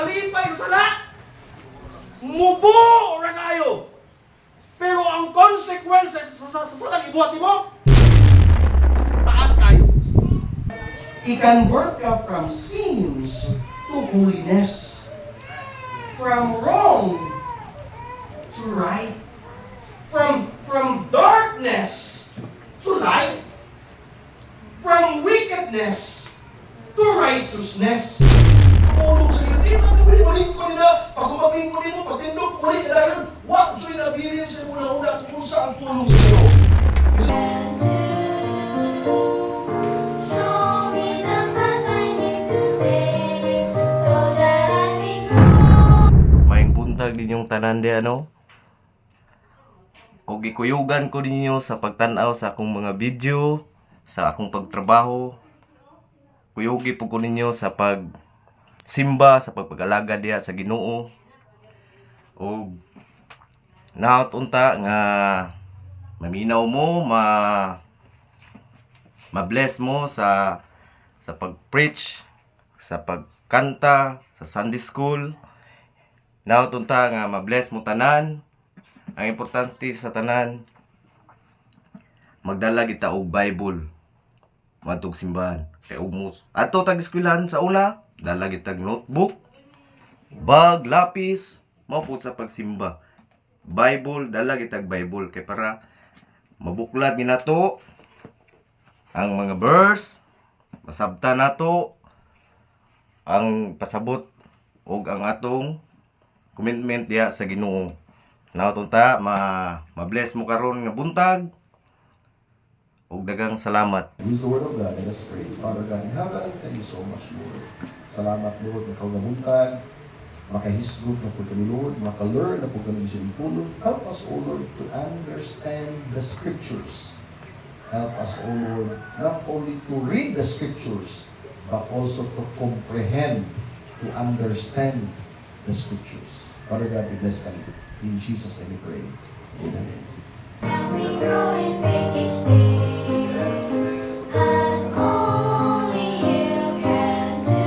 nakalipay sa sala, mubo ra kayo. Pero ang consequences sa salang ibuhat mo, taas kayo. I-convert ka from sins to holiness. From wrong to right. From darkness to light. From wickedness to righteousness. Tulong sa iyo. Di sa kabili-balik ko nila. Pag umabing ko nila, pag tindog, ulit na yun. Wag jo'y nabilin sa una-una kung saan tulong sa iyo. Maing buntag ninyong tanan di ano? O gikuyugan ko ninyo sa pagtanaw sa akong mga video, sa akong pagtrabaho. Kuyugi po ko ninyo sa pagsimba, sa pagpag-alaga diya sa Ginoo. O naot unta nga maminaw mo, ma-bless mo sa pag-preach, sa pagkanta, sa Sunday school. Naot unta nga ma-bless mo tanan. Ang importante sa tanan, magdala kita og Bible matug simbahan. Kay ugmos ato tag-eskwelahan sa una, dala kita notebook, bag, lapis, mao po sa pagsimba. Bible, dala kita Bible kay para mabuklat ni nato ang mga verse, masabtan nato ang pasabot og ang atong commitment diha sa Ginoo. Nautunta, ma-bless mo karon nga buntag. Ug dagang salamat. Use the word of God. Let us pray. Father God in heaven, thank you so much, Lord. Salamat, Lord, na ikaw na buntag. Makahisgot na po kami, Lord. Maka-learn na po kami sa impulong. Help us, O Lord, to understand the Scriptures. Help us, O Lord, not only to read the Scriptures, but also to comprehend, to understand the Scriptures. Father God, we bless kami. In Jesus' name we pray. Amen. As we grow in faith each day, as only you can do.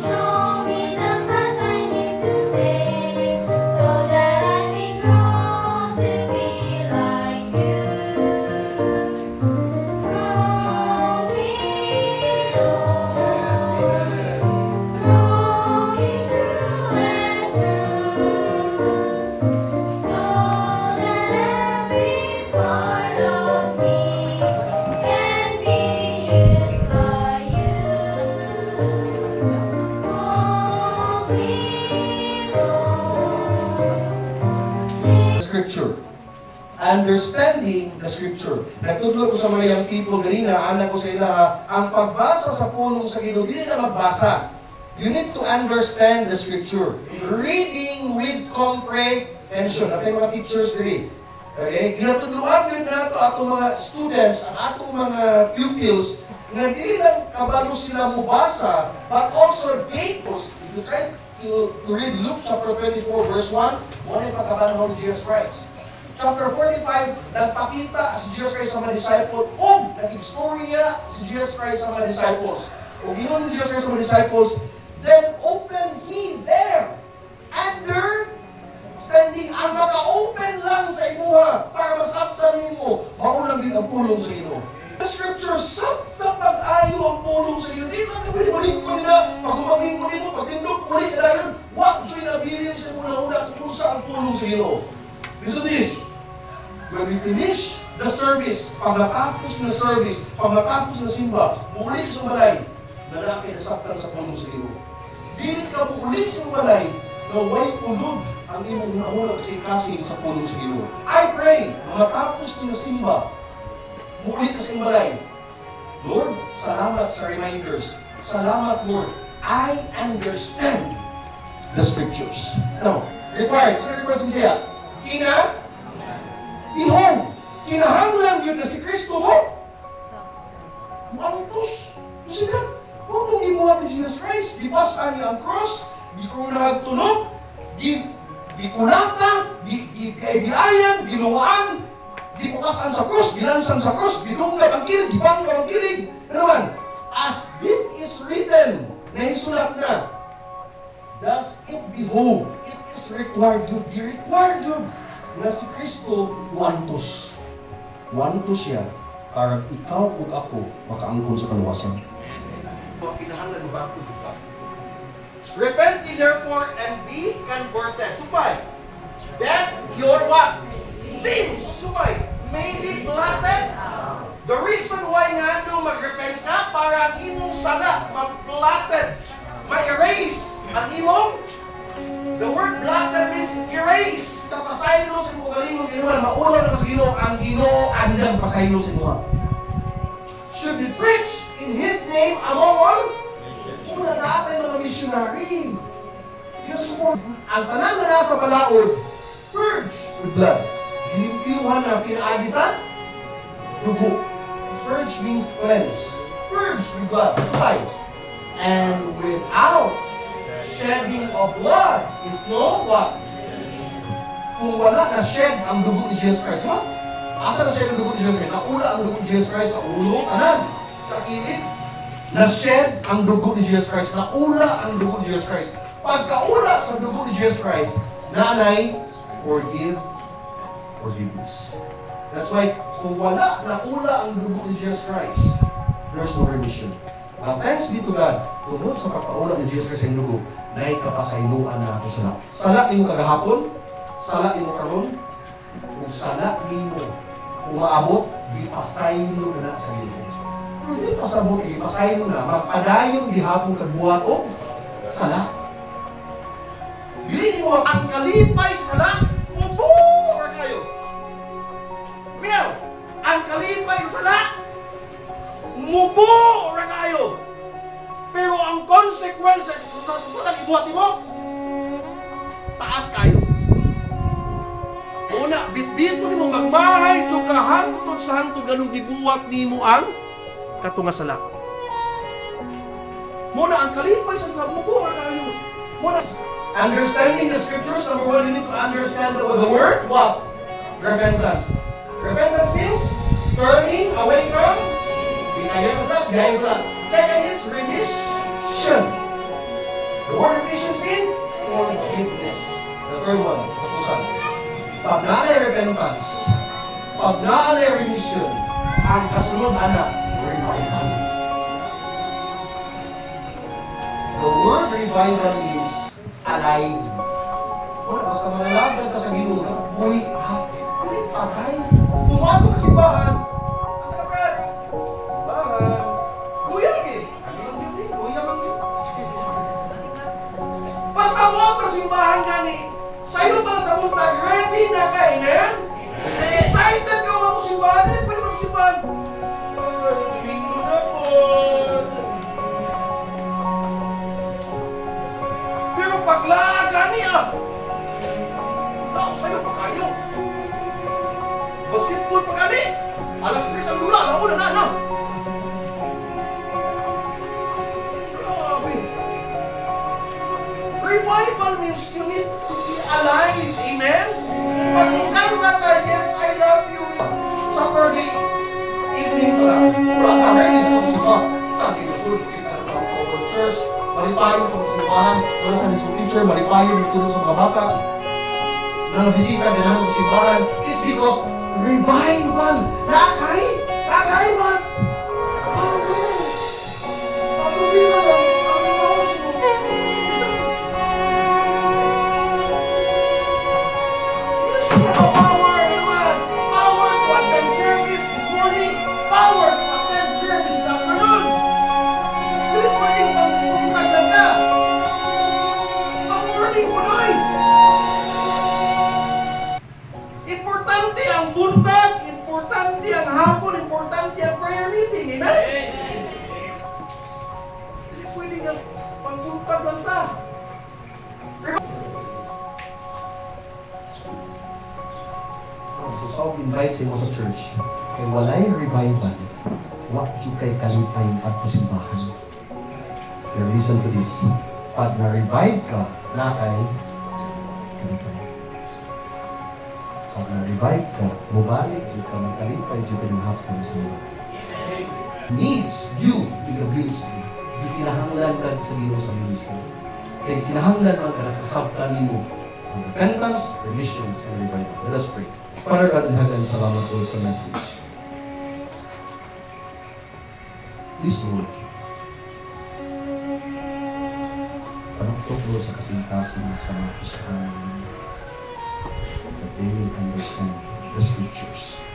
Show me the path I need to take, so that I may grow to be like you. Grow me, Lord, grow me true and true. So that every part of me can be used by you. Mold me, Lord. Scripture. Understanding the Scripture. Nagtudlo ko sa mga young people ganina, anak ko sa ila, ang pagbasa sa pulong sa Ginoo, dili na magbasa. You need to understand the Scripture. Reading with comprehension. At mga teachers diri. Okay? Ginatudluan yun na ito atong mga students, ang atong mga pupils, na dili lang kabalo sila mubasa, but also date. If you try to read Luke chapter 24, verse 1, wala yung pagkabanhaw ni Jesus Christ. Chapter 45, nagpakita si Jesus Christ sa mga disciples, o nag-istorya si Jesus Christ sa mga disciples. O ginoon ni Jesus Christ sa mga disciples, then open he there, understanding, ang maka-open lang sa imuha para masabtan mo, maulang din ang pulong sa Ginoo. The Scripture, sabta pag-ayo ang pulong sa Ginoo. Di sa kabili-balik ko nila, pag umabing ko nila, pag tindog ulit na yun, wag jo'y nabilin sa una-una kung saan ang pulong sa Ginoo. Listen to this. When we finish the service, pag natapos na service, pag natapos na simba, ulit sa balay, lalaki na saktan sa pulong sa Ginoo. Dili ka ulit sa balay, na way pulod ang imong naunang kasing sa pulong sa Ginoo. I pray, matapos na simba, ulit ka sa balay. Lord, salamat sa reminders. Salamat, Lord. I understand the Scriptures. Now, required. Sa required siya, ihon, kinahanglan yun na si Kristo mo. Mantos, sila, huwag mong imuha ni Jesus Christ, di pasan niya ang cross, di ko nagtunog, di kunata, di kaibiayan, di luwaan, di pukasan sa cross, dinansan sa cross, dinunggay ang kilig, di bangga ang kilig. Ano man, as this is written, Naisulat na. Does it behold, it is required you, be required you, na si Kristo wantos. Wantos siya para ikaw ug ako makaangkon sa kaluwasan. Kinahanglan mo ba ito dito? Repent ye therefore and be converted. Supay. That your what? Sins. Supay. May be blotted. The reason why nga no mag-repent ka para ang imong sala mag-blotted. Ma-erase ang imong. The word blotted means erase. Sa pasaylo sa imong galingon ginuman, mauna na sa Ginoo ang Ginoo andang pasaylo sa imong. Should be preached in His name among all. Una natin mga missionary. Yung ang tanan na nasa balaod, purge with blood. Ginimpiyuhan na pinaagisan, dugo. Purge means cleanse. Purge with blood. Why? And without shedding of blood is no what? Kung wala na shed ang dugo ni Jesus Christ, what? Asa na shed ang dugo ni Jesus Christ? Nauna ang dugo ni Jesus Christ sa ulo, kanan, sa kilid. Na-shed ang dugo ni Jesus Christ. Naula ang dugo ni Jesus Christ. Pagkaula sa dugo ni Jesus Christ, nanay, forgiveness. That's why, kung wala, naula ang dugo ni Jesus Christ, there's no remission. But thanks be to God, tungkol sa pagkaula ni Jesus Christ ang dugo, na ikapasayluan na ako sala. Sala ni mo kagahapon, sala ni mo karon, kung sala ni mo, kung maabot, di pasaylo na sa Ginoo. Hindi pasabot, ipasahin mo na, magpadayon gihapon kagbuhat o sala. Bilhin mo ang kalipay sa sala, mubura kayo. Minaw, ang kalipay sa sala, mubura kayo. Pero ang consequences sa sala ibuhat mo, taas kayo. Una, bitbito ni mo magmahay, yung kahantod sa hantod, ganun gibuhat ni mo ang katunga sala. Muna ang kalipay sa kabubuhan tayo. Muna understanding the scriptures, number one, you need to understand the word, what? Repentance. Repentance means turning away from binayang sala, binayang sala. Second is remission. The word remission means forgiveness. The third one, kapusan. Pag naanay repentance, pag naanay remission, ang kasunod anak, revival. The word revival is alive. Wala, basta manalabdan ka sa Ginoo, buhay happy. Buhay patay. Tumato ka simbahan. Asa ka, Brad? Simbahan. Buhay lagi. Ano lang yun eh? Buhay lang yun. Basta mo ka simbahan gani. Sa'yo pa sa muntag, ready na ka, amen? Excited ka mo simbahan. Hindi pwede mo simbahan. Pero paglaga niya, tao sa'yo pa kayo. Basketball pa gani. Alas 3 ang lula, nauna na, ano? Grabe. Revival means you need to be alive, amen? Pag lugar na tayo, yes, I love you. Saturday evening pa lang. Wala ka rin dito siya. Sabi ko, kita na ang Power Church. Malipayo ito sa simbahan. Wala sa mismo teacher. Malipayo dito sa mga bata. Nang-bisita din naman sa simbahan. It's because revival. Nakay! Nakay man! Ano din na lang? Ano ba ako siya? Yes, you have power naman. Power to attend service this morning. Power to attend service this afternoon. Hindi pwedeng pagpuntagan na. Ang morning mo na eh. Importante ang buntag, importante ang hapon, importante ang prayer meeting. Amen? Hindi pwedeng ang pagbuntag lang ta. So, self-invite sa mo sa church. Kay walay revival, what you kay kalipay at simbahan. Pero listen to this. Pag na-revive ka, na kay kalipay. Pag na-revive ka, bumalik ka, magkalipay dito ng hapon sa mga. Needs you in the ministry. di kinahanglan ka sa Ginoo sa ministry. Kaya kinahanglan man ka nakasabtan nimo ang repentance, remission, and revival. Let us pray. Father God in heaven, salamat po sa message. Please, Lord, panuktok Lord sa kasing-kasing sa mga pusahan that they will understand the scriptures.